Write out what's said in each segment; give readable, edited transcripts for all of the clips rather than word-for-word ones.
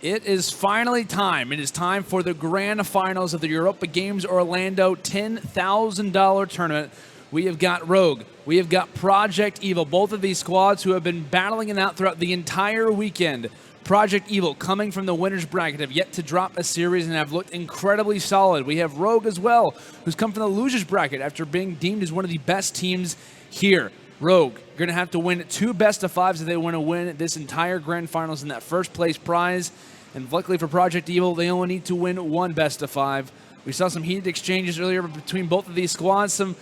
It is finally time. It is time for the grand finals of the Europa Games Orlando $10,000 tournament. We have got Rogue. We have got Projekt Evil, both of these squads who have been battling it out throughout the entire weekend. Projekt Evil, coming from the winner's bracket, have yet to drop a series and have looked incredibly solid. We have Rogue as well, who's come from the loser's bracket after being deemed as one of the best teams here. Rogue, you're going to have to win 2 best-of-5s if they want to win this entire grand finals in that first place prize. And luckily for Projekt Evil, they only need to win 1 best-of-5. We saw some heated exchanges earlier between both of these squads. Some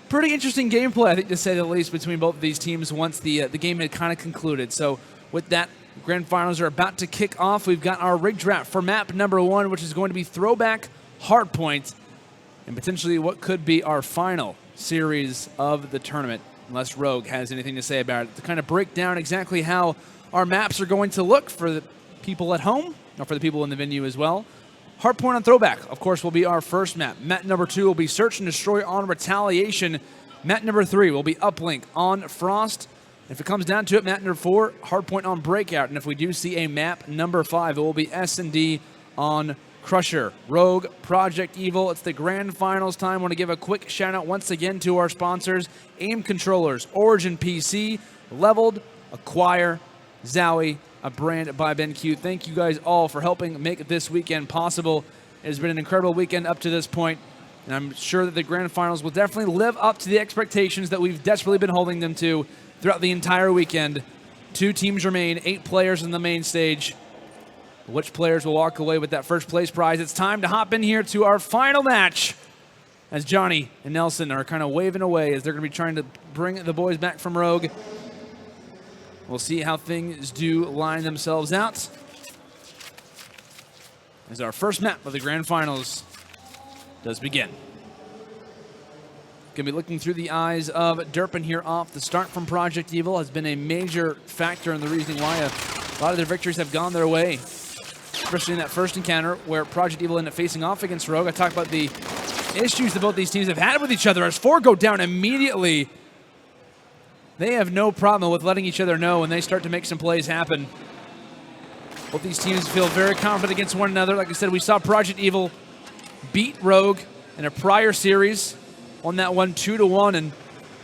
pretty interesting gameplay, I think, to say the least, between both of these teams once the game had kind of concluded. So with that, grand finals are about to kick off. We've got our rig draft for map number 1, which is going to be Throwback Hardpoint, and potentially what could be our final series of the tournament, unless Rogue has anything to say about it. To kind of break down exactly how our maps are going to look for the people at home, or for the people in the venue as well. Hardpoint on Throwback, of course, will be our first map. Map number 2 will be Search and Destroy on Retaliation. Map number 3 will be Uplink on Frost. If it comes down to it, map number 4, Hardpoint on Breakout. And if we do see a map number 5, it will be S&D on Crusher. Rogue, Projekt Evil, it's the grand finals time. I want to give a quick shout out once again to our sponsors, AIM Controllers, Origin PC, Leveled, Acquire, Zowie, a brand by BenQ. Thank you guys all for helping make this weekend possible. It has been an incredible weekend up to this point, and I'm sure that the grand finals will definitely live up to the expectations that we've desperately been holding them to throughout the entire weekend. 2 teams remain, 8 players in the main stage. Which players will walk away with that first place prize? It's time to hop in here to our final match, as Johnny and Nelson are kind of waving away as they're going to be trying to bring the boys back from Rogue. We'll see how things do line themselves out as our first map of the grand finals does begin. Going to be looking through the eyes of Durpin here off the start from Projekt Evil. Has been a major factor in the reasoning why a lot of their victories have gone their way, especially in that first encounter where Projekt Evil ended up facing off against Rogue. I talked about the issues that both these teams have had with each other. As 4 go down immediately, they have no problem with letting each other know when they start to make some plays happen. Both these teams feel very confident against one another. Like I said, we saw Projekt Evil beat Rogue in a prior series, won that one 2-1, and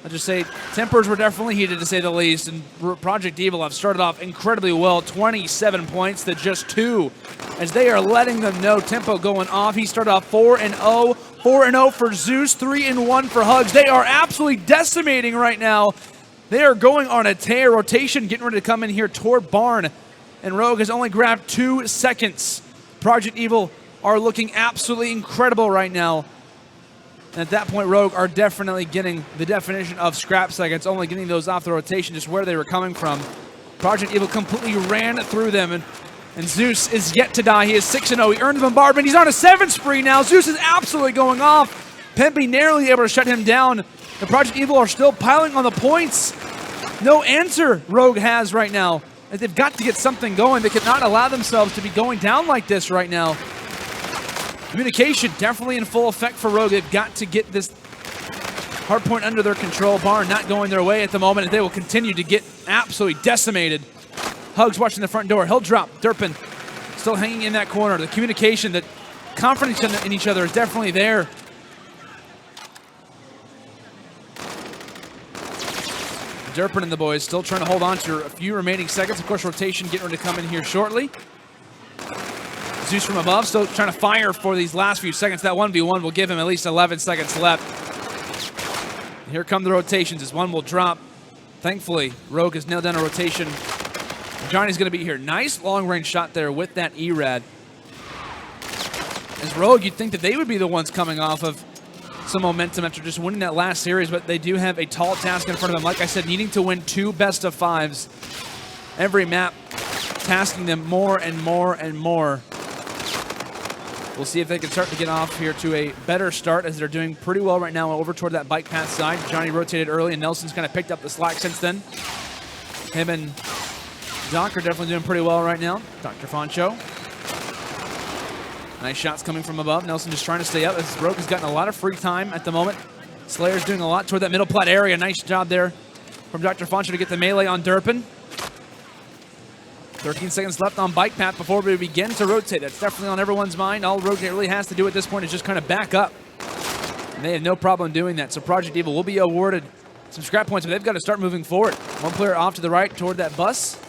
I'll just say tempers were definitely heated, to say the least, and Projekt Evil have started off incredibly well, 27 points to just 2, as they are letting them know tempo going off. He started off 4-0, 4-0 for Zeus, 3-1 for Hugs. They are absolutely decimating right now. They are going on a tear. Rotation getting ready to come in here toward Barn, and Rogue has only grabbed 2 seconds. Projekt Evil are looking absolutely incredible right now. And at that point, Rogue are definitely getting the definition of scrap seconds, only getting those off the rotation, just where they were coming from. Projekt Evil completely ran through them, and Zeus is yet to die. He is 6-0. He earned the bombardment. He's on a 7 spree now. Zeus is absolutely going off. Pempy narrowly able to shut him down. The Projekt Evil are still piling on the points. No answer Rogue has right now. And they've got to get something going. They cannot allow themselves to be going down like this right now. Communication definitely in full effect for Rogue. They've got to get this hardpoint under their control. Barn not going their way at the moment, and they will continue to get absolutely decimated. Hugs watching the front door. He'll drop. Durpin still hanging in that corner. The communication, the confidence in each other is definitely there. Durpin and the boys still trying to hold on to a few remaining seconds. Of course, rotation getting ready to come in here shortly. Zeus from above still trying to fire for these last few seconds. That 1v1 will give him at least 11 seconds left. And here come the rotations as one will drop. Thankfully, Rogue has nailed down a rotation. Johnny's going to be here. Nice long-range shot there with that E-Rad. As Rogue, you'd think that they would be the ones coming off of some momentum after just winning that last series, but they do have a tall task in front of them. Like I said, needing to win 2 best-of-5s. Every map tasking them more and more and more. We'll see if they can start to get off here to a better start, as they're doing pretty well right now over toward that bike path side. Johnny rotated early, and Nelson's kind of picked up the slack since then. Him and Doc are definitely doing pretty well right now. Dr. Foncho. Nice shots coming from above. Nelson just trying to stay up, as Rogue has gotten a lot of free time at the moment. Slayer's doing a lot toward that middle plat area. Nice job there from Dr. Foncho to get the melee on Durpin. 13 seconds left on bike path before we begin to rotate. That's definitely on everyone's mind. All Rogue really has to do at this point is just kind of back up. And they have no problem doing that. So Projekt Evil will be awarded some scrap points, but they've got to start moving forward. One player off to the right toward that bus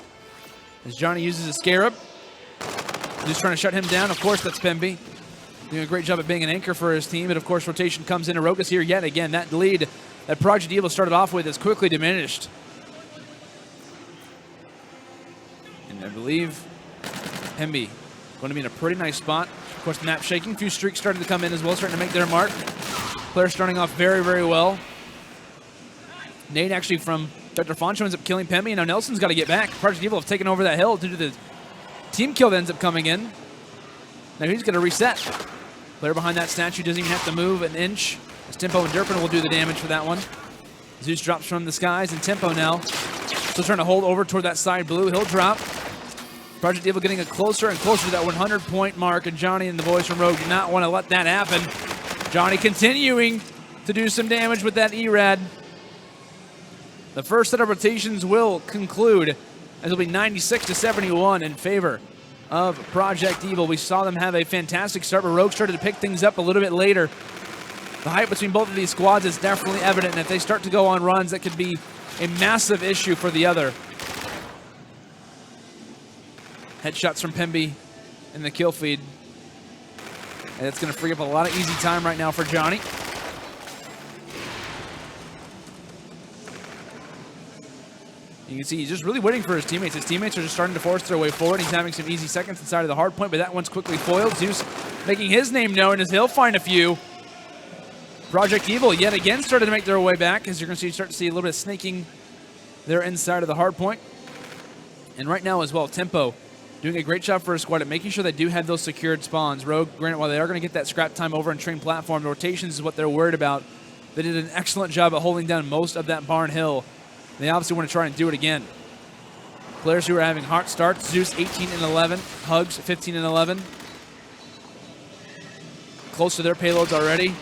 as Johnny uses a Scarab. Just trying to shut him down. Of course, that's Pemby. Doing a great job at being an anchor for his team. But of course, rotation comes in. Rogue is here yet again. That lead that Projekt Evil started off with is quickly diminished. And I believe Pemby going to be in a pretty nice spot. Of course, the map shaking. A few streaks starting to come in as well, starting to make their mark. Players starting off very, very well. Nate actually from Dr. Foncho ends up killing Pemby, and now Nelson's got to get back. Projekt Evil have taken over that hill due to the team kill that ends up coming in. Now he's going to reset. Player behind that statue doesn't even have to move an inch. As Tempo and Durpin will do the damage for that one. Zeus drops from the skies, and Tempo now still trying to hold over toward that side blue. He'll drop. Projekt Evil getting closer and closer to that 100-point mark, and Johnny and the boys from Rogue do not want to let that happen. Johnny continuing to do some damage with that E-Rad. The first set of rotations will conclude, as it'll be 96-71 in favor of Projekt Evil. We saw them have a fantastic start, but Rogue started to pick things up a little bit later. The height between both of these squads is definitely evident, and if they start to go on runs, that could be a massive issue for the other. Headshots from Pemby in the kill feed. And it's going to free up a lot of easy time right now for Johnny. You can see he's just really waiting for his teammates. His teammates are just starting to force their way forward. He's having some easy seconds inside of the hard point, but that one's quickly foiled. Zeus making his name known as he'll find a few. Projekt Evil yet again started to make their way back, as you're going to start to see a little bit of snaking there inside of the hard point. And right now as well, Tempo doing a great job for his squad at making sure they do have those secured spawns. Rogue, granted, while they are going to get that scrap time over on train platform, the rotations is what they're worried about. They did an excellent job at holding down most of that barn hill. They obviously want to try and do it again. Players who are having hot starts, Zeus 18 and 11, Hugs 15 and 11. Close to their payloads already.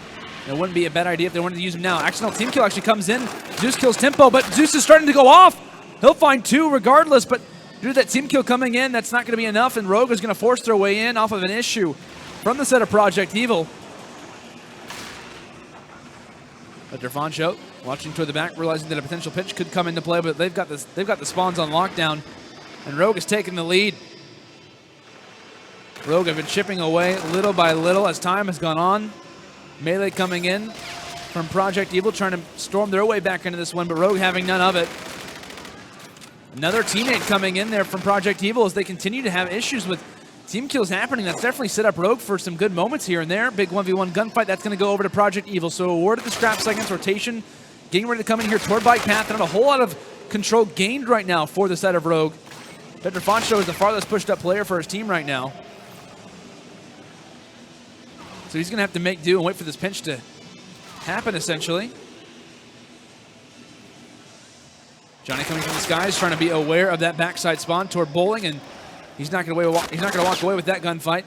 It wouldn't be a bad idea if they wanted to use them now. Accidental team kill actually comes in. Zeus kills Tempo, but Zeus is starting to go off. He'll find two regardless, but due to that team kill coming in, that's not going to be enough, and Rogue is going to force their way in off of an issue from the set of Projekt Evil. Dr. Foncho watching toward the back, realizing that a potential pinch could come into play, but they've got the spawns on lockdown, and Rogue is taking the lead. Rogue have been chipping away little by little as time has gone on. Melee coming in from Projekt Evil, trying to storm their way back into this one, but Rogue having none of it. Another teammate coming in there from Projekt Evil as they continue to have issues with team kills happening. That's definitely set up Rogue for some good moments here and there. Big 1v1 gunfight. That's going to go over to Projekt Evil. So awarded the scrap seconds, rotation, getting ready to come in here toward bike path, and a whole lot of control gained right now for the set of Rogue. Dr. Foncho is the farthest pushed up player for his team right now. So he's going to have to make do and wait for this pinch to happen, essentially. Johnny coming from the skies, trying to be aware of that backside spawn toward bowling, and he's not going to walk away with that gunfight.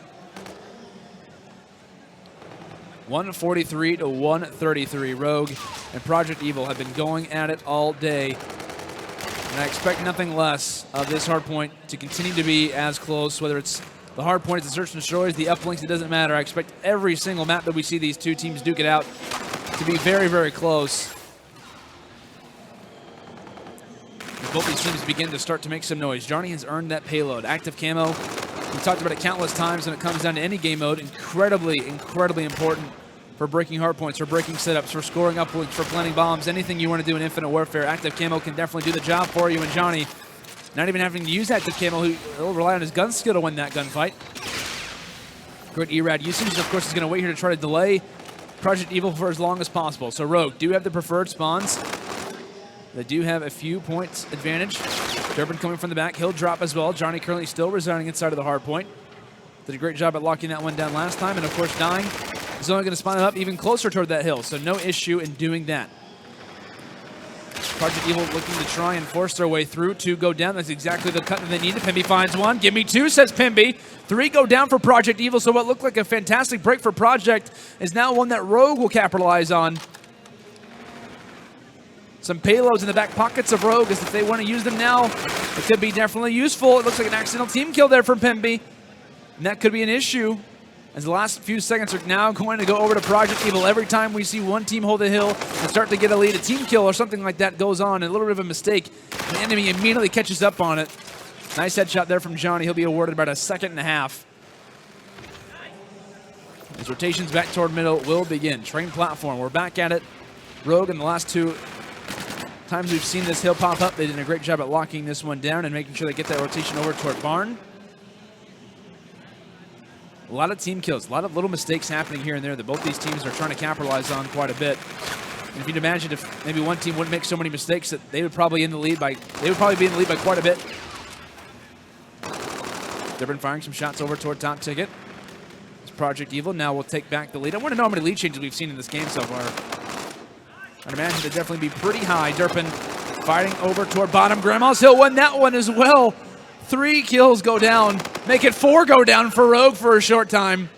143 to 133. Rogue and Projekt Evil have been going at it all day, and I expect nothing less of this hardpoint to continue to be as close. Whether it's the hardpoint, it's the search and destroys, the uplinks, it doesn't matter. I expect every single map that we see these two teams duke it out to be very, very close. As both these teams begin to start to make some noise. Johnny has earned that payload. Active camo, we talked about it countless times when it comes down to any game mode. Incredibly, incredibly important for breaking hardpoints, for breaking setups, for scoring uplinks, for planting bombs, anything you want to do in Infinite Warfare. Active camo can definitely do the job for you, and Johnny, not even having to use active camo, he'll rely on his gun skill to win that gunfight. Great E-Rad usage, of course, is going to wait here to try to delay Projekt Evil for as long as possible. So Rogue do have the preferred spawns. They do have a few points advantage. Durbin coming from the back. He'll drop as well. Johnny currently still residing inside of the hard point. Did a great job at locking that one down last time. And of course, dying is only going to spawn it up even closer toward that hill. So no issue in doing that. Projekt Evil looking to try and force their way through. Two go down. That's exactly the cut that they needed. Pemby finds one. Give me two, says Pemby. Three go down for Projekt Evil. So what looked like a fantastic break for Projekt is now one that Rogue will capitalize on. some payloads in the back pockets of Rogue, as if they want to use them now, it could be definitely useful. It looks like an accidental team kill there from Pemby, and that could be an issue, as the last few seconds are now going to go over to Projekt Evil. Every time we see one team hold a hill and start to get a lead, a team kill or something like that goes on, and a little bit of a mistake, the enemy immediately catches up on it. Nice headshot there from Johnny. He'll be awarded about a 2.5 seconds. As rotations back toward middle will begin. Train platform, we're back at it. Rogue, in the last 2 times we've seen this hill pop up, they did a great job at locking this one down and making sure they get that rotation over toward Barn. A lot of team kills, a lot of little mistakes happening here and there that both these teams are trying to capitalize on quite a bit. And if you'd imagine if maybe one team wouldn't make so many mistakes, that they would probably be in the lead by quite a bit. They've been firing some shots over toward top ticket. Projekt Evil now will take back the lead. I want to know how many lead changes we've seen in this game so far. I'd imagine they'd definitely be pretty high. Durpin fighting over toward bottom. Grandma's Hill won that one as well. 3 kills go down. Make it 4 go down for Rogue for a short time.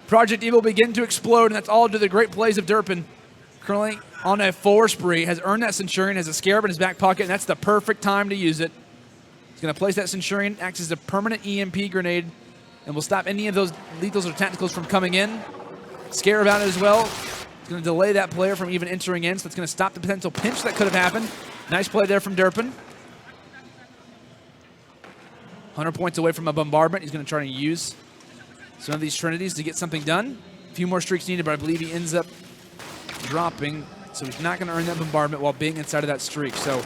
Projekt Evil begin to explode, and that's all due to the great plays of Durpin. Currently on a 4 spree, has earned that Centurion, has a Scarab in his back pocket, and that's the perfect time to use it. He's going to place that Centurion, acts as a permanent EMP grenade, and will stop any of those lethals or tacticals from coming in. Scarab out as well. It's going to delay that player from even entering in, so it's going to stop the potential pinch that could have happened. Nice play there from Durpin. 100 points away from a bombardment. He's going to try to use some of these Trinities to get something done. A few more streaks needed, but I believe he ends up dropping, so he's not going to earn that bombardment while being inside of that streak. So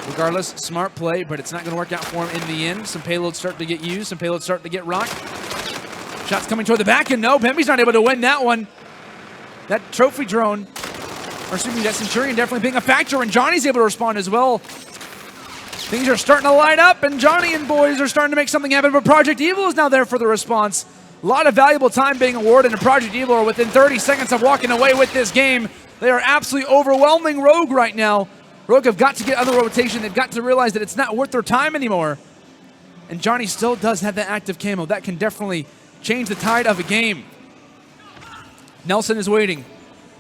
regardless, smart play, but it's not going to work out for him in the end. Some payloads start to get used, some payloads start to get rocked. Shots coming toward the back, and no, Pemby's not able to win that one. That trophy drone, or excuse me, that Centurion definitely being a factor, and Johnny's able to respond as well. Things are starting to light up, and Johnny and boys are starting to make something happen, but Projekt Evil is now there for the response. A lot of valuable time being awarded, and Projekt Evil are within 30 seconds of walking away with this game. They are absolutely overwhelming Rogue right now. Rogue have got to get other rotation. They've got to realize that it's not worth their time anymore. And Johnny still does have that active camo. That can definitely change the tide of a game. Nelson is waiting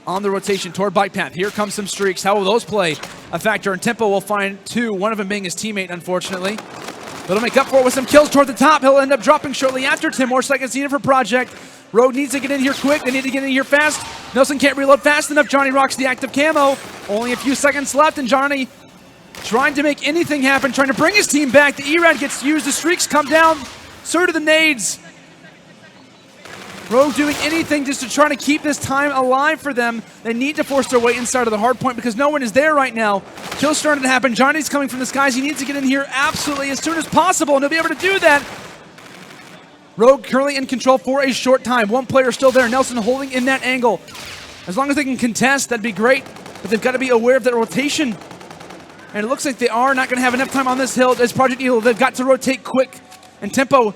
on the rotation toward bike path. Here comes some streaks. How will those play a factor? And Tempo will find 2, one of them being his teammate, unfortunately. But he'll make up for it with some kills toward the top. He'll end up dropping shortly after. 10 more seconds needed for Projekt. Rogue needs to get in here quick. They need to get in here fast. Nelson can't reload fast enough. Johnny rocks the active camo. Only a few seconds left, and Johnny trying to make anything happen, trying to bring his team back. The E-Rad gets used. The streaks come down. So do the nades. Rogue doing anything just to try to keep this time alive for them. They need to force their way inside of the hard point because no one is there right now. Kills starting to happen. Johnny's coming from the skies. He needs to get in here absolutely as soon as possible, and he'll be able to do that. Rogue currently in control for a short time. One player still there. Nelson holding in that angle. As long as they can contest, that'd be great. But they've got to be aware of that rotation. And it looks like they are not going to have enough time on this hill as Projekt Evil. They've got to rotate quick. And Tempo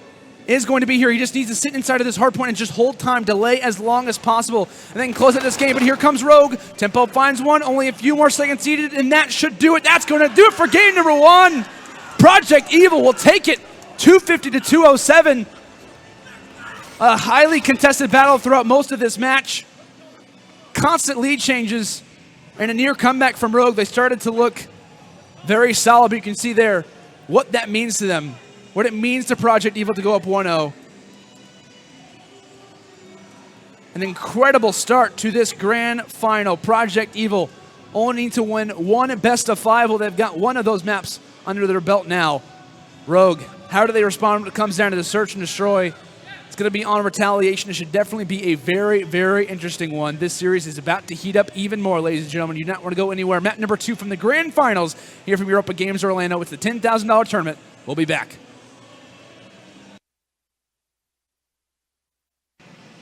is going to be here. He just needs to sit inside of this hard point and just hold time, delay as long as possible, and then close out this game. But here comes Rogue. Tempo finds one. Only a few more seconds needed, and that should do it. That's going to do it for game number 1. Projekt Evil will take it 250 to 207. A highly contested battle throughout most of this match. Constant lead changes and a near comeback from Rogue. They started to look very solid, but you can see there what that means to them. What it means to Projekt Evil to go up 1-0. An incredible start to this grand final. Projekt Evil only need to win 1 best of 5. Well, they've got 1 of those maps under their belt now. Rogue, how do they respond when it comes down to the search and destroy? It's going to be on retaliation. It should definitely be a very, very interesting one. This series is about to heat up even more, ladies and gentlemen. You do not want to go anywhere. Map number 2 from the grand finals here from Europa Games Orlando. It's the $10,000 tournament. We'll be back.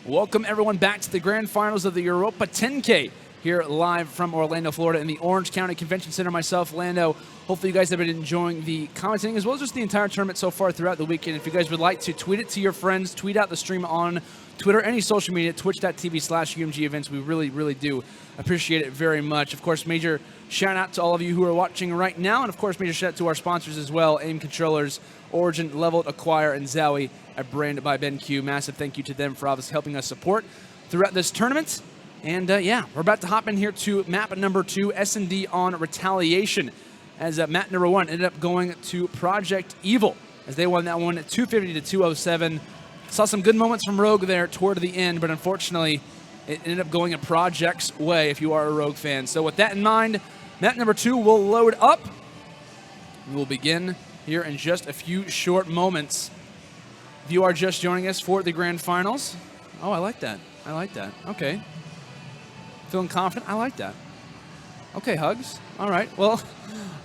Welcome everyone back to the grand finals of the Europa 10K here live from Orlando, Florida in the Orange County Convention Center. Myself, Lando. Hopefully you guys have been enjoying the commentating as well as just the entire tournament so far throughout the weekend. If you guys would like to tweet it to your friends, tweet out the stream on Twitter, any social media, twitch.tv/UMG events. We really, really do appreciate it very much. Of course, major shout out to all of you who are watching right now. And of course, major shout out to our sponsors as well, AIM Controllers, Origin, Leveled, Acquire, and Zowie at Brand by BenQ. Massive thank you to them for obviously helping us support throughout this tournament. And yeah, we're about to hop in here to map number 2, S&D on Retaliation, as map number 1 ended up going to Projekt Evil, as they won that one at 250 to 207. Saw some good moments from Rogue there toward the end, but unfortunately, it ended up going a Projekt's way if you are a Rogue fan. So with that in mind, map number 2 will load up. We will begin here in just a few short moments. If you are just joining us for the grand finals, oh, I like that. I like that. Okay. Feeling confident? I like that. Okay, Hugs. All right. Well,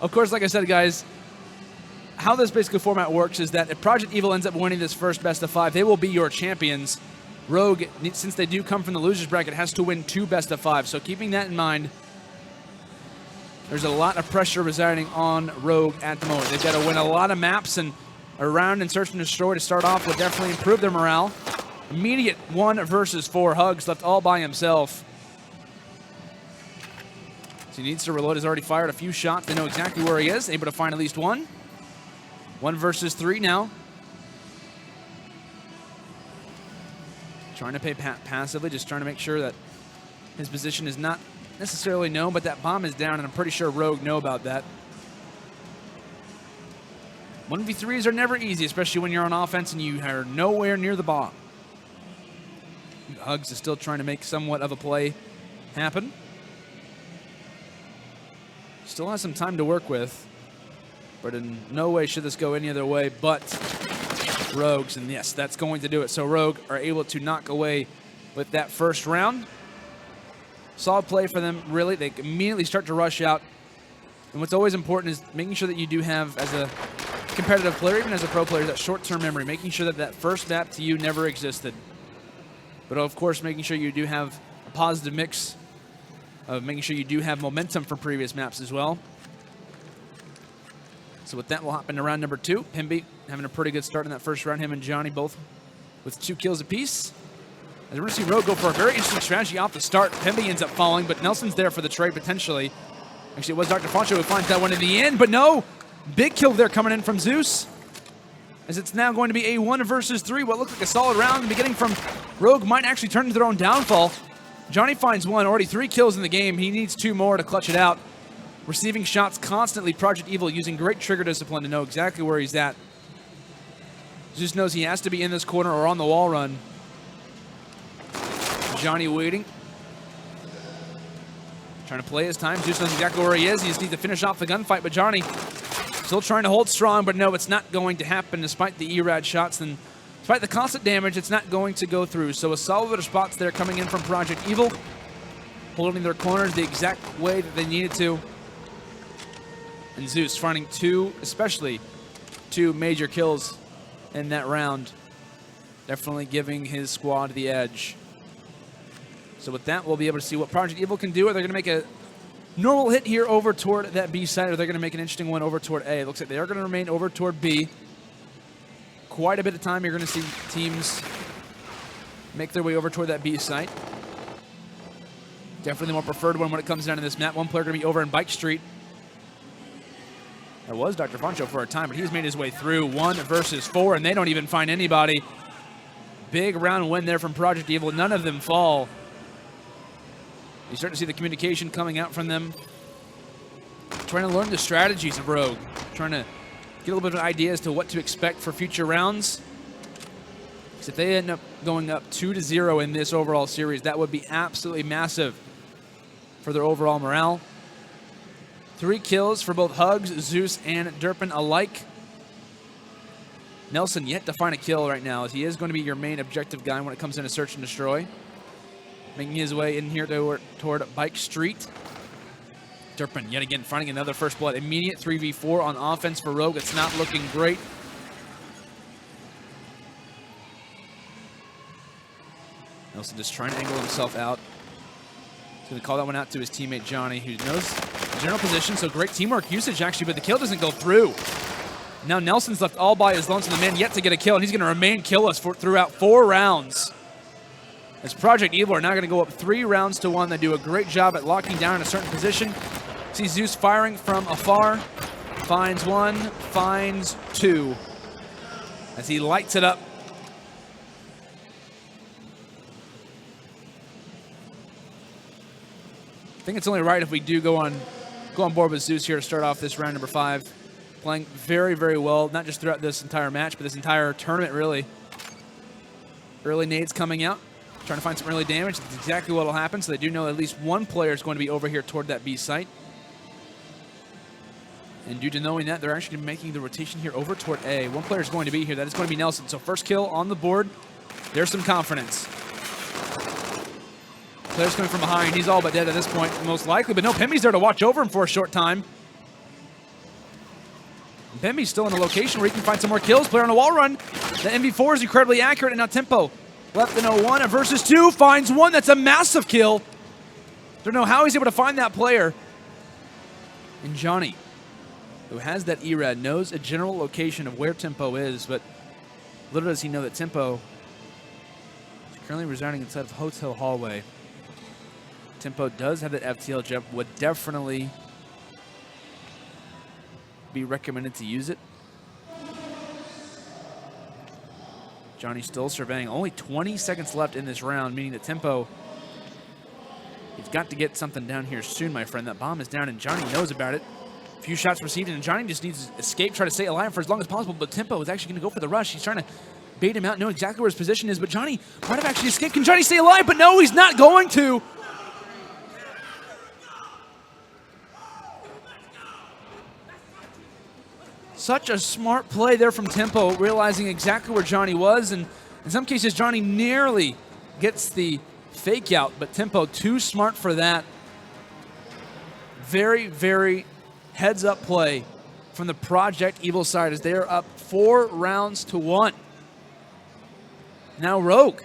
of course, like I said, guys, how this basically format works is that if Projekt Evil ends up winning this first best of 5, they will be your champions. Rogue, since they do come from the losers bracket, has to win 2 best of 5. So keeping that in mind, there's a lot of pressure residing on Rogue at the moment. They've got to win a lot of maps, and a round in Search and Destroy to start off would definitely improve their morale. Immediate 1 versus 4. Hugs left all by himself. So he needs to reload. Has already fired a few shots. They know exactly where he is. Able to find at least 1. 1 versus 3 now. Trying to play passively, just trying to make sure that his position is not necessarily known, but that bomb is down, and I'm pretty sure Rogue know about that. 1v3s are never easy, especially when you're on offense and you are nowhere near the bomb. Hugs is still trying to make somewhat of a play happen. Still has some time to work with, but in no way should this go any other way but Rogues, and yes, that's going to do it. So Rogue are able to knock away with that first round. Solid play for them, really. They immediately start to rush out, and what's always important is making sure that you do have, as a competitive player, even as a pro player, that short-term memory, making sure that that first map to you never existed. But of course, making sure you do have a positive mix of making sure you do have momentum from previous maps as well. So with that, we'll hop into round number 2. Pimby having a pretty good start in that first round. Him and Johnny both with 2 kills apiece. As we're going to see Rogue go for a very interesting strategy off the start. Pimby ends up falling, but Nelson's there for the trade potentially. Actually, it was Dr. Foncho who finds that one in the end, but no! Big kill there coming in from Zeus. As it's now going to be a 1 versus 3. What looked like a solid round beginning from Rogue might actually turn into their own downfall. Johnny finds 1, already 3 kills in the game. He needs 2 more to clutch it out. Receiving shots constantly. Projekt Evil using great trigger discipline to know exactly where he's at. Zeus knows he has to be in this corner or on the wall run. Johnny waiting. Trying to play his time. Zeus knows exactly where he is. He just needs to finish off the gunfight, but Johnny still trying to hold strong, but no, it's not going to happen despite the E-Rad shots. And despite the constant damage, it's not going to go through. So a solid spots there coming in from Projekt Evil, holding their corners the exact way that they needed to. And Zeus finding 2, especially 2 major kills in that round. Definitely giving his squad the edge. So with that, we'll be able to see what Projekt Evil can do. Are they going to make a normal hit here over toward that B side, or are they going to make an interesting one over toward A? It looks like they are going to remain over toward B. Quite a bit of time you're going to see teams make their way over toward that B site. Definitely the more preferred one when it comes down to this map. One player going to be over in Bike Street. That was Dr. Foncho for a time, but he's made his way through. 1 versus 4, and they don't even find anybody. Big round win there from Projekt Evil. None of them fall. You start to see the communication coming out from them. Trying to learn the strategies of Rogue. Trying to get a little bit of an idea as to what to expect for future rounds. Because if they end up going up 2-0 in this overall series, that would be absolutely massive for their overall morale. 3 kills for both Hugs, Zeus, and Durpin alike. Nelson yet to find a kill right now, as he is going to be your main objective guy when it comes in to Search and Destroy. Making his way in here toward Bike Street. Durpin yet again finding another first blood. Immediate 3v4 on offense for Rogue. It's not looking great. Nelson just trying to angle himself out. He's going to call that one out to his teammate Johnny, who knows the general position. So great teamwork usage actually, but the kill doesn't go through. Now Nelson's left all by his lonesome, the man yet to get a kill, and he's going to remain killless throughout 4 rounds. As Projekt Evil are now going to go up 3 rounds to 1. They do a great job at locking down in a certain position. See Zeus firing from afar. Finds 1, finds 2. As he lights it up. think it's only right if we do go on board with Zeus here to start off this round number 5. Playing very, very well, not just throughout this entire match, but this entire tournament, really. Early nades coming out, trying to find some early damage. That's exactly what will happen, so they do know at least one player is going to be over here toward that B site. And due to knowing that, they're actually making the rotation here over toward A. One player is going to be here. That is going to be Nelson. So first kill on the board. There's some confidence. Player's coming from behind. He's all but dead at this point, most likely. But no, Pemby's there to watch over him for a short time. Pemby's still in a location where he can find some more kills. Player on a wall run. The MV4 is incredibly accurate, and now Tempo left in 0-1 and versus 2 finds one. That's a massive kill. Don't know how he's able to find that player. And Johnny, who has that ERAD, knows a general location of where Tempo is, but little does he know that Tempo is currently residing inside of Hotel Hallway. Tempo does have that FTL jump, would definitely be recommended to use it. Johnny still surveying. Only 20 seconds left in this round, meaning that Tempo, he's got to get something down here soon, my friend. That bomb is down, and Johnny knows about it. A few shots received, and Johnny just needs to escape, try to stay alive for as long as possible, but Tempo is actually going to go for the rush. He's trying to bait him out, know exactly where his position is, but Johnny might have actually escaped. Can Johnny stay alive? But no, he's not going to. Such a smart play there from Tempo, realizing exactly where Johnny was, and in some cases, Johnny nearly gets the fake out, but Tempo too smart for that. Very, very heads-up play from the Projekt Evil side as they are up 4 rounds to 1. Now Rogue,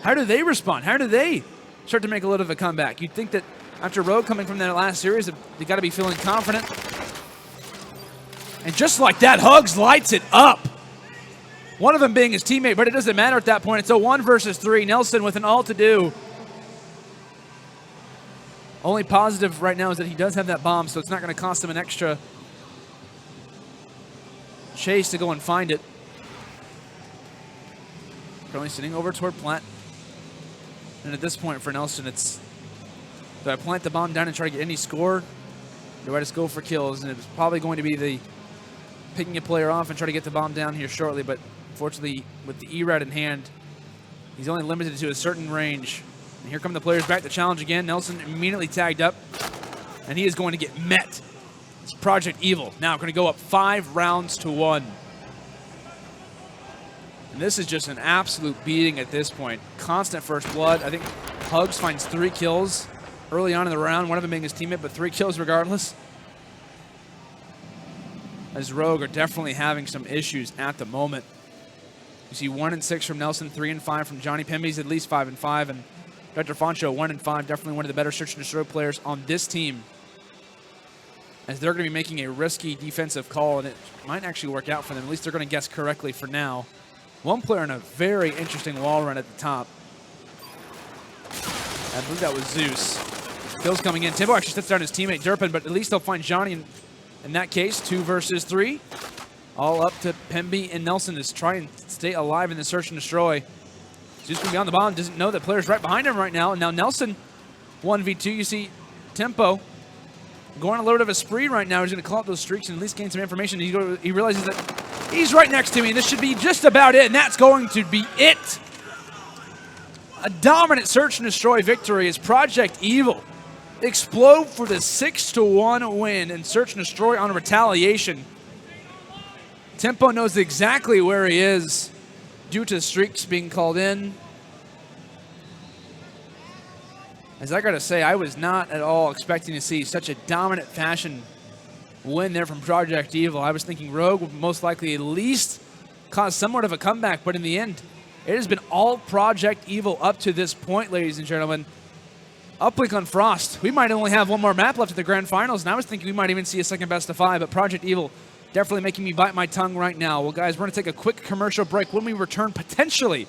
how do they respond? How do they start to make a little bit of a comeback? You'd think that after Rogue coming from that last series, they got to be feeling confident. And just like that, Hugs lights it up. One of them being his teammate, but it doesn't matter at that point. It's a 1 versus 3. Nelson with an all to do. Only positive right now is that he does have that bomb, so it's not going to cost him an extra chase to go and find it. Currently sitting over toward plant. And at this point for Nelson, it's, do I plant the bomb down and try to get any score? Do I just go for kills? And it's probably going to be the picking a player off and try to get the bomb down here shortly, but unfortunately with the ERAD in hand, he's only limited to a certain range. And here come the players back to challenge again. Nelson immediately tagged up, and he is going to get met. It's Projekt Evil now going to go up 5 rounds to 1. And this is just an absolute beating at this point. Constant first blood. I think Hugs finds 3 kills early on in the round, one of them being his teammate, but 3 kills regardless. As Rogue are definitely having some issues at the moment. You see 1 and 6 from Nelson, 3 and 5 from Johnny. Pemby's at least 5 and 5, and Dr. Foncho 1 and 5, definitely one of the better search and destroy players on this team. As they're going to be making a risky defensive call, and it might actually work out for them. At least they're going to guess correctly for now. One player in a very interesting wall run at the top. I believe that was Zeus. Kills coming in. Timbo actually sets down his teammate Durpin, but at least they'll find Johnny in that case. 2 versus 3. All up to Pemby and Nelson to try and stay alive in the search and destroy. Zeus going to be on the bomb. Doesn't know that player's right behind him right now. And now Nelson 1v2. You see Tempo going a little bit of a spree right now. He's going to call up those streaks and at least gain some information. He realizes that he's right next to me. This should be just about it, and that's going to be it. A dominant search and destroy victory as Projekt Evil explode for the 6-1 win and search and destroy on retaliation. Tempo knows exactly where he is due to streaks being called in. As I gotta say, I was not at all expecting to see such a dominant fashion win there from Projekt Evil. I was thinking Rogue would most likely at least cause somewhat of a comeback, but in the end, it has been all Projekt Evil up to this point, ladies and gentlemen. Uplink on Frost. We might only have one more map left at the Grand Finals, and I was thinking we might even see a second best of 5, but Projekt Evil definitely making me bite my tongue right now. Well, guys, we're going to take a quick commercial break. When we return, potentially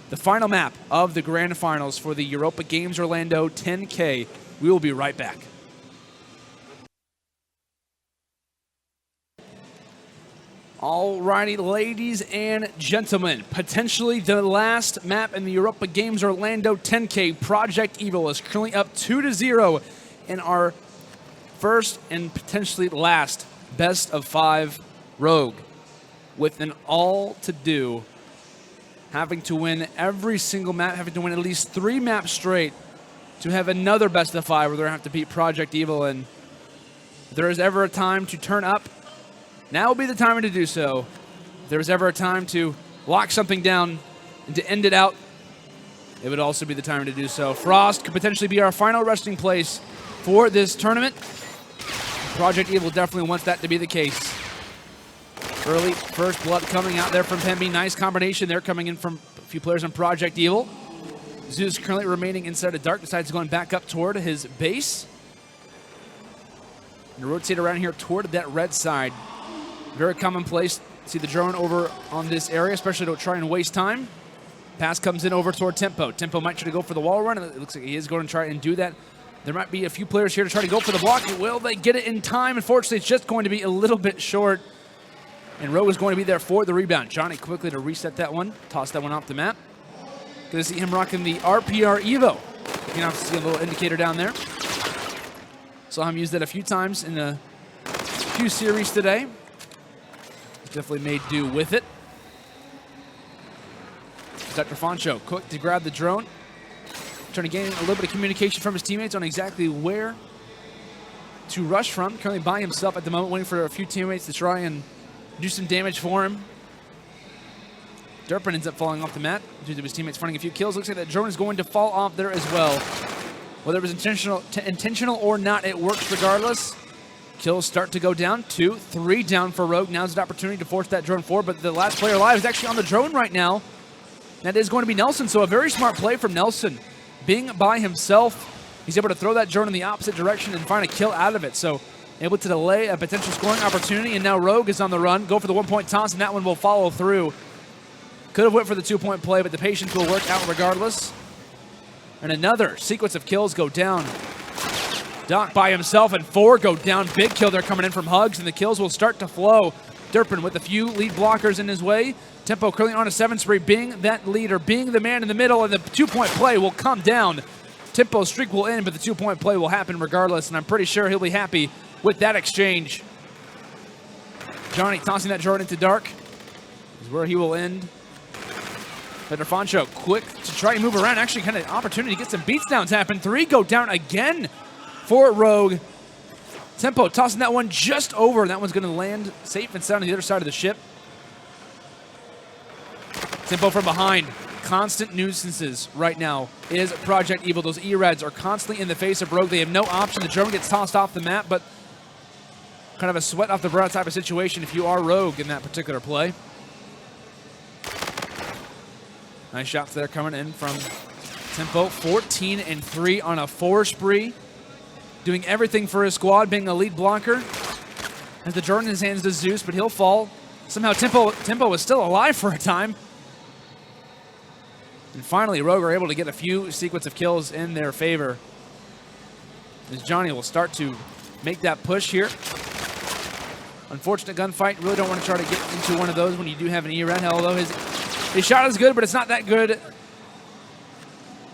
the final map of the Grand Finals for the Europa Games Orlando 10K. We will be right back. Alrighty, ladies and gentlemen, potentially the last map in the Europa Games Orlando 10K. Projekt Evil is currently up 2-0 in our first and potentially last best of 5 Rogue, with an all to do, having to win every single map, having to win at least 3 maps straight to have another best of 5 where they're going to have to beat Projekt Evil. And if there is ever a time to turn up, now will be the time to do so. If there was ever a time to lock something down and to end it out, it would also be the time to do so. Frost could potentially be our final resting place for this tournament. Projekt Evil definitely wants that to be the case. Early first blood coming out there from Pemby. Nice combination there coming in from a few players on Projekt Evil. Zeus currently remaining inside of Dark, decides going back up toward his base. And rotate around here toward that red side. Very commonplace. See the drone over on this area, especially to try and waste time. Pass comes in over toward Tempo. Tempo might try to go for the wall run. It looks like he is going to try and do that. There might be a few players here to try to go for the block. Will they get it in time? Unfortunately, it's just going to be a little bit short. And Rogue is going to be there for the rebound. Johnny quickly to reset that one. Toss that one off the map. Going to see him rocking the RPR Evo. You can obviously see a little indicator down there. Saw him use that a few times in a few series today. Definitely made do with it. Dr. Foncho, quick to grab the drone. Trying to gain a little bit of communication from his teammates on exactly where to rush from. Currently by himself at the moment, waiting for a few teammates to try and do some damage for him. Durpin ends up falling off the mat due to his teammates finding a few kills. Looks like that drone is going to fall off there as well. Whether it was intentional or not, it works regardless. Kills start to go down. 2, 3 down for Rogue. Now's an opportunity to force that drone forward, but the last player alive is actually on the drone right now. That is going to be Nelson, so a very smart play from Nelson. Being by himself, he's able to throw that drone in the opposite direction and find a kill out of it. So able to delay a potential scoring opportunity, and now Rogue is on the run. Go for the 1-point toss, and that one will follow through. Could have went for the 2-point play, but the patience will work out regardless. And another sequence of kills go down. Doc by himself, and 4 go down. Big kill there coming in from Hugs, and the kills will start to flow. Durpin with a few lead blockers in his way. Tempo currently on a 7 spree, being that leader, being the man in the middle, and the 2-point play will come down. Tempo's streak will end, but the 2-point play will happen regardless, and I'm pretty sure he'll be happy with that exchange. Johnny tossing that drone into Dark is where he will end. Dr. Foncho quick to try and move around. Actually, kind of opportunity to get some beats downs happen. 3 go down again for Rogue. Tempo tossing that one just over. That one's going to land safe and sound on the other side of the ship. Tempo from behind. Constant nuisances right now is Projekt Evil. Those E-Rads are constantly in the face of Rogue. They have no option. The drone gets tossed off the map, but kind of a sweat off the brow type of situation if you are Rogue in that particular play. Nice shots there coming in from Tempo. 14-3 on a 4 spree. Doing everything for his squad, being a lead blocker. Has the drone in his hands to Zeus, but he'll fall. Somehow Tempo was still alive for a time. And finally, Rogue are able to get a few sequence of kills in their favor. As Johnny will start to make that push here. Unfortunate gunfight. Really don't want to try to get into one of those when you do have an E-Red, although his shot is good, but it's not that good.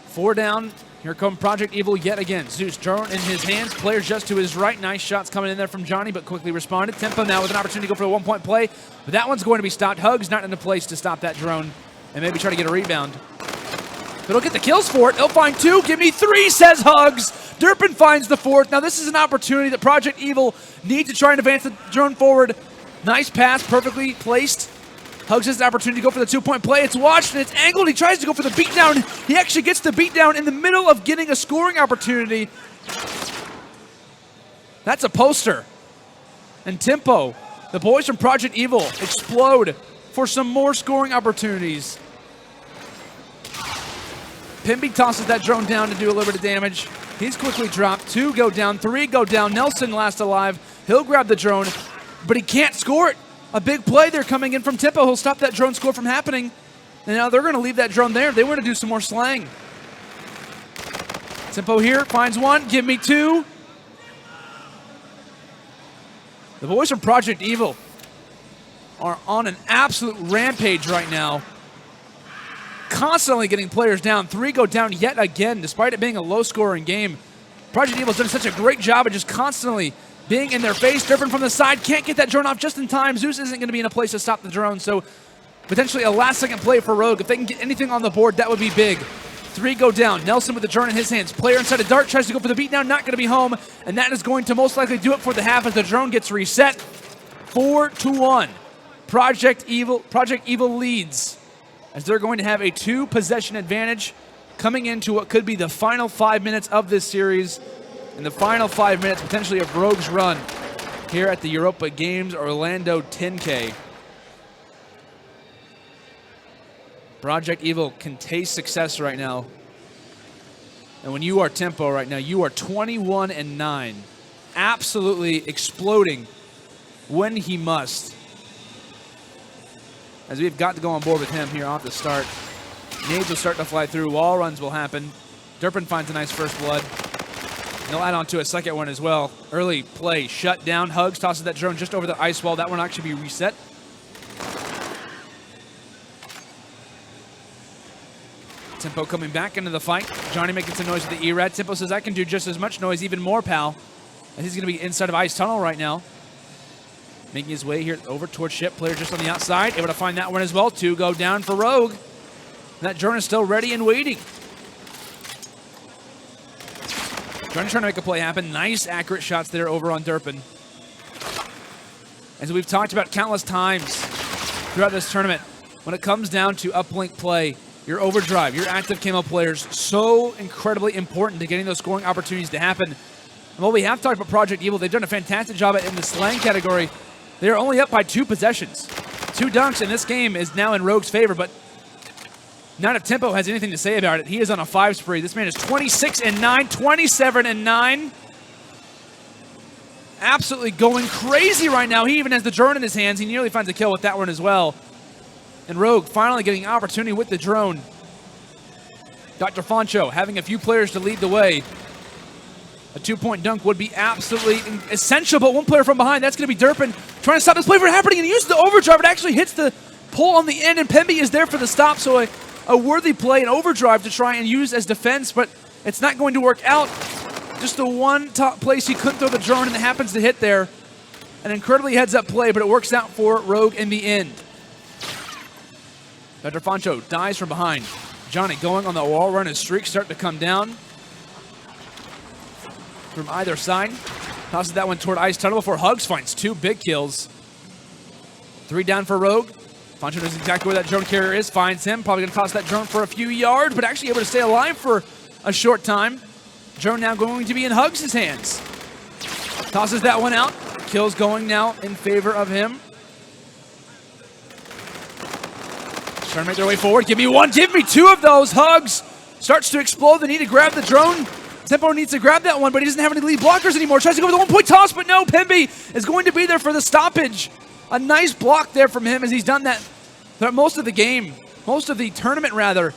4 down. Here come Projekt Evil yet again. Zeus, drone in his hands. Player just to his right. Nice shots coming in there from Johnny, but quickly responded. Tempo now with an opportunity to go for the 1-point play, but that one's going to be stopped. Hugs not in a place to stop that drone and maybe try to get a rebound. But he'll get the kills for it. He'll find 2. Give me 3, says Hugs. Durpin finds the 4th. Now this is an opportunity that Projekt Evil need to try and advance the drone forward. Nice pass, perfectly placed. Hugs has the opportunity to go for the 2-point play. It's watched and it's angled. He tries to go for the beatdown. He actually gets the beatdown in the middle of getting a scoring opportunity. That's a poster. And Tempo, the boys from Projekt Evil, explode for some more scoring opportunities. Pimby tosses that drone down to do a little bit of damage. He's quickly dropped. 2 go down, 3 go down. Nelson last alive. He'll grab the drone, but he can't score it. A big play there coming in from Tempo. He'll stop that drone score from happening. And now they're going to leave that drone there. They want to do some more slang. Tempo here finds 1. Give me 2. The boys from Projekt Evil are on an absolute rampage right now. Constantly getting players down. 3 go down yet again, despite it being a low-scoring game. Projekt Evil's done such a great job of just constantly being in their face. Durpin from the side can't get that drone off just in time. Zeus isn't going to be in a place to stop the drone, so potentially a last-second play for Rogue. If they can get anything on the board, that would be big. 3 go down. Nelson with the drone in his hands. Player inside of Dart tries to go for the beatdown, not going to be home, and that is going to most likely do it for the half as the drone gets reset. 4-1. Projekt Evil leads as they're going to have a 2-possession advantage coming into what could be the final 5 minutes of this series, and the final 5 minutes potentially of Rogue's run here at the Europa Games Orlando 10K. Projekt Evil can taste success right now. And when you are Tempo right now, you are 21-9. Absolutely exploding when he must. As we've got to go on board with him here off the start. Nades will start to fly through. Wall runs will happen. Durpin finds a nice first blood. And they'll add on to a second one as well. Early play shut down. Hugs tosses that drone just over the ice wall. That one will actually be reset. Tempo coming back into the fight. Johnny making some noise with the E-Rad. Tempo says, I can do just as much noise, even more, pal. And he's going to be inside of Ice Tunnel right now. Making his way here over towards Ship. Player just on the outside. Able to find that one as well. 2 go down for Rogue. And that drone is still ready and waiting. Johnny's trying to make a play happen. Nice accurate shots there over on Durpin. As we've talked about countless times throughout this tournament, when it comes down to uplink play, your overdrive, your active camo players, so incredibly important to getting those scoring opportunities to happen. And while we have talked about Projekt Evil, they've done a fantastic job in the slang category. They're only up by 2 possessions. 2 dunks, and this game is now in Rogue's favor, but not if Tempo has anything to say about it. He is on a 5 spree. This man is 26-9, 27-9. Absolutely going crazy right now. He even has the drone in his hands. He nearly finds a kill with that one as well. And Rogue finally getting an opportunity with the drone. Dr. Foncho having a few players to lead the way. A 2-point dunk would be absolutely essential, but one player from behind, that's going to be Durpin, trying to stop this play from happening, and he uses the overdrive. It actually hits the pole on the end, and Pemby is there for the stop, so a worthy play, an overdrive to try and use as defense, but it's not going to work out. Just the one top place he couldn't throw the drone, and it happens to hit there. An incredibly heads-up play, but it works out for Rogue in the end. Dr. Foncho dies from behind. Johnny going on the wall run. His streaks start to come down from either side. Tosses that one toward Ice Tunnel before Hugs finds 2 big kills. 3 down for Rogue. Foncho knows exactly where that drone carrier is. Finds him. Probably going to toss that drone for a few yards, but actually able to stay alive for a short time. Drone now going to be in Hugs' hands. Tosses that one out. Kills going now in favor of him. Trying to make their way forward. Give me 1, give me 2 of those. Hugs starts to explode. They need to grab the drone. Tempo needs to grab that one, but he doesn't have any lead blockers anymore. Tries to go with the 1-point toss, but no, Pemby is going to be there for the stoppage. A nice block there from him as he's done that throughout most of the game, most of the tournament rather.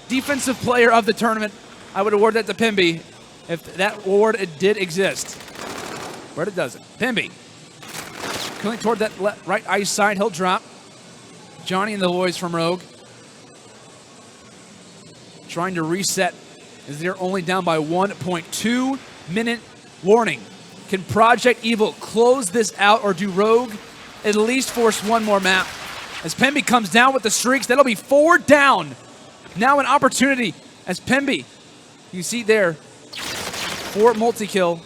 Defensive player of the tournament. I would award that to Pemby if that award did exist. But it doesn't. Pemby coming toward that right ice side. He'll drop. Johnny and the boys from Rogue trying to reset as they're only down by 1.2 minute warning. Can Projekt Evil close this out, or do Rogue at least force one more map? As Pemby comes down with the streaks, that'll be 4 down. Now an opportunity as Pemby, you see there, for multi-kill.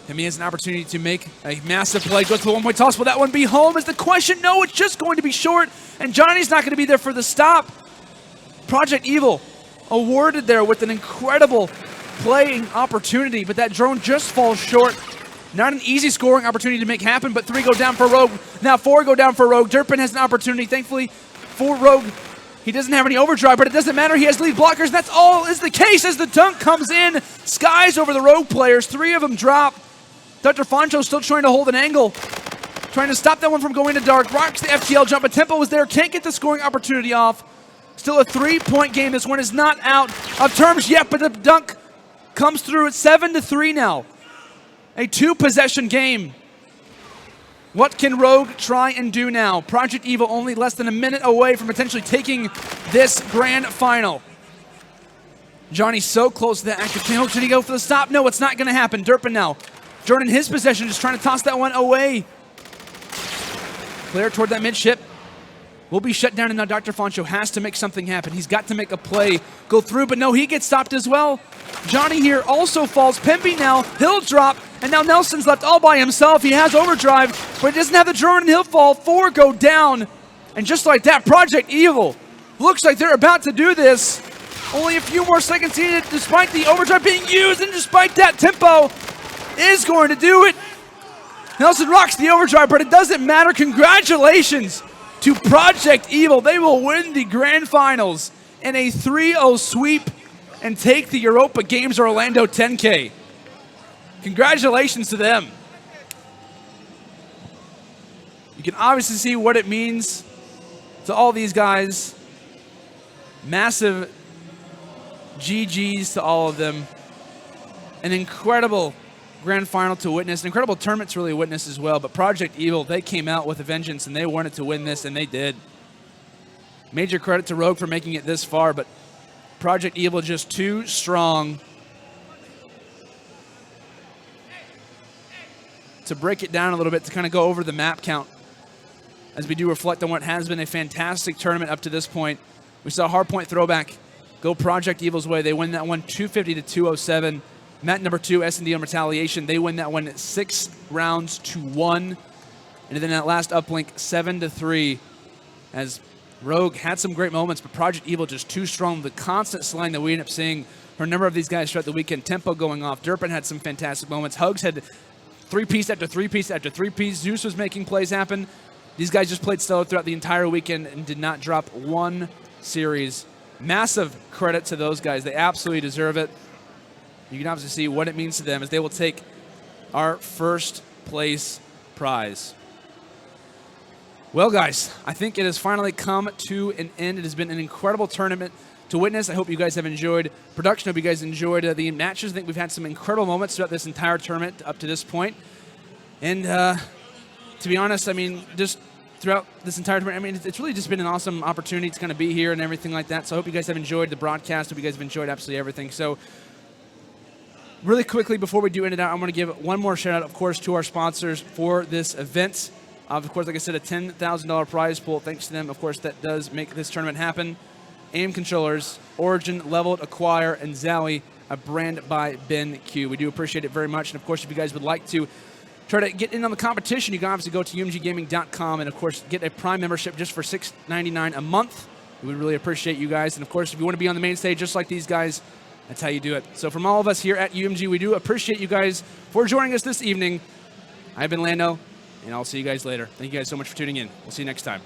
Pemby has an opportunity to make a massive play. Goes for the 1-point toss. Will that one be home is the question. No, it's just going to be short, and Johnny's not going to be there for the stop. Projekt Evil awarded there with an incredible playing opportunity, but that drone just falls short. Not an easy scoring opportunity to make happen, but 3 go down for Rogue. Now 4 go down for Rogue. Durpin has an opportunity, thankfully, for Rogue. He doesn't have any overdrive, but it doesn't matter. He has lead blockers, and that's all is the case as the dunk comes in. Skies over the Rogue players. 3 of them drop. Dr. Foncho still trying to hold an angle. Trying to stop that one from going to dark. Rocks the FTL jump, but Tempo was there. Can't get the scoring opportunity off. Still a 3-point game. This one is not out of terms yet, but the dunk comes through at 7-3 now. A 2-possession game. What can Rogue try and do now? Projekt Evil only less than a minute away from potentially taking this grand final. Johnny's so close to that active channel. Should he go for the stop? No, it's not going to happen. Durpin now. Jordan in his possession, just trying to toss that one away. Clear toward that midship. Will be shut down, and now Dr. Foncho has to make something happen. He's got to make a play, go through, but no, he gets stopped as well. Johnny here also falls. Pimpy now, he'll drop, and now Nelson's left all by himself. He has overdrive, but he doesn't have the drone, and he'll fall. 4 go down, and just like that, Projekt Evil looks like they're about to do this. Only a few more seconds needed, despite the overdrive being used, and despite that, Tempo is going to do it. Nelson rocks the overdrive, but it doesn't matter. Congratulations to Projekt Evil. They will win the grand finals in a 3-0 sweep and take the Europa Games Orlando 10K. Congratulations to them. You can obviously see what it means to all these guys. Massive GGs to all of them. An incredible grand final to witness, an incredible tournament to really witness as well, but Projekt Evil, they came out with a vengeance and they wanted to win this, and they did. Major credit to Rogue for making it this far, but Projekt Evil just too strong to break it down a little bit, to kind of go over the map count as we do reflect on what has been a fantastic tournament up to this point. We saw Hardpoint Throwback go Projekt Evil's way. They win that one 250 to 207. Mat number 2, S&D on Retaliation, they win that one 6 rounds to 1. And then that last uplink, 7-3, as Rogue had some great moments, but Projekt Evil just too strong. The constant slaying that we ended up seeing for a number of these guys throughout the weekend. Tempo going off. Durpin had some fantastic moments. Hugs had 3-piece after 3-piece after 3-piece. Zeus was making plays happen. These guys just played stellar throughout the entire weekend and did not drop one series. Massive credit to those guys. They absolutely deserve it. You can obviously see what it means to them as they will take our first place prize. Well, guys, I think it has finally come to an end. It has been an incredible tournament to witness. I hope you guys have enjoyed production. I hope you guys enjoyed the matches. I think we've had some incredible moments throughout this entire tournament up to this point. And to be honest, I mean, just throughout this entire tournament, I mean, it's really just been an awesome opportunity to kind of be here and everything like that. So I hope you guys have enjoyed the broadcast. I hope you guys have enjoyed absolutely everything. So really quickly, before we do end it out, I'm going to give one more shout out, of course, to our sponsors for this event. Of course, like I said, a $10,000 prize pool. Thanks to them, of course, that does make this tournament happen. AIM Controllers, Origin, Leveled, Acquire, and Zowie, a brand by Ben Q. We do appreciate it very much. And of course, if you guys would like to try to get in on the competition, you can obviously go to umggaming.com and, of course, get a Prime membership just for $6.99 a month. We would really appreciate you guys. And, of course, if you want to be on the main stage just like these guys, that's how you do it. So from all of us here at UMG, we do appreciate you guys for joining us this evening. I've been Lando, and I'll see you guys later. Thank you guys so much for tuning in. We'll see you next time.